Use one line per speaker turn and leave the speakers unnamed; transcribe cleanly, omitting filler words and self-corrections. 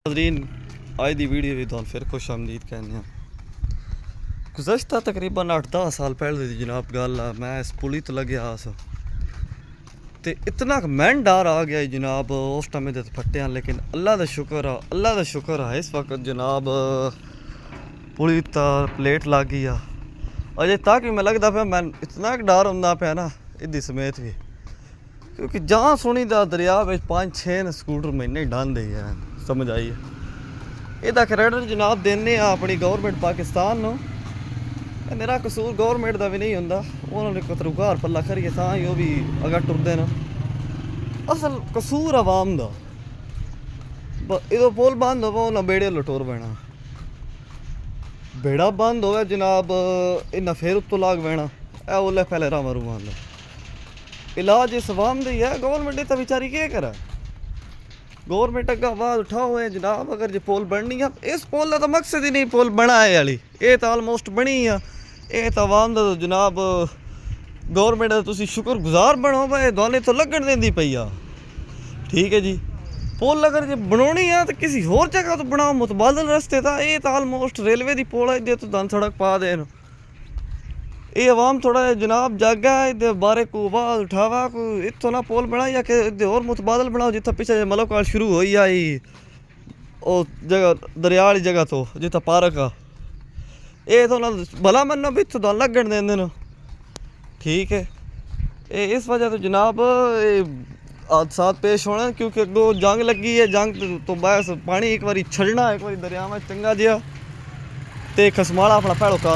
नाज़रीन आज दी वीडियो भी तुहानू फिर खुश आमदीद कहने गुज़श्ता तकरीबन 8-10 साल पहले दी जनाब गल आ। मैं इस पुली तो लगे आस ते इतना मैन डर आ गया जनाब उस टाइम दे फट्टे। लेकिन अल्लाह का शुक्र है इस वक्त जनाब पुली ता प्लेट लग गई आ। अजे तक मैं लगता पाया मैं इतना डर होंदा पाया ना इदी समेत भी, क्योंकि जहाँ सुनी दा दरिया में 5-6 स्कूटर महीने डांदे हैं। समझ आई है ਇਹਦਾ ਕ੍ਰੈਡਿਟ जनाब देने अपनी गौरमेंट पाकिस्तान ਨੂੰ। मेरा कसूर गौरमेंट का भी नहीं होंदा, उन्होंने कतरूकार पल्ला करिए तां ही वो भी अगर टुरदे न। असल कसूर आवाम का इदो पुल बंद हो ना बेड़े लटोर पैना। बेड़ा बंद हो जनाब इन्ना फिर उत्तों लाग पैना। ए ओले पहले रामा रूमा इलाज इस आवाम दी है। गौरमेंट तो बेचारी क्या करे, गौरमेंट अगर आवाज़ उठाओ है जनाब। अगर जो पुल बननी है इस पुल का तो मकसद ही नहीं पुल बना है वाली, ये तो आलमोस्ट बनी है। ये तो आवाम का जनाब गौरमेंट का तुसी शुक्रगुजार बनो भाई दोने तो लगन देंदी पई आ। ठीक है जी, पुल अगर जो बनानी है तो किसी होर जगह तो बनाओ मुतबादल रस्ते था। ये तो आलमोस्ट रेलवे की पुल है, इधर तो दन सड़क पा देन। ये आवाम थोड़ा जनाब जागा इधर बारे को आवाज़ उठावा को इतों ना पुल बना या कि होर मुतबादल बनाओ जितना पीछे मतलब काल शुरू हो आई ओ जगह दरिया वाली जगह तो जितना पार्क आ। ये तो ना भला मनो भी इतों तो लगन देंदे न। ठीक है, ये इस वजह तो जनाब हादसात पेश होने, क्योंकि अगो जंग लगी है। जंग तो बस पानी एक बार छड़ना एक बार दरिया में चंगा जिहा ते खसमाला अपना पैड़ो कार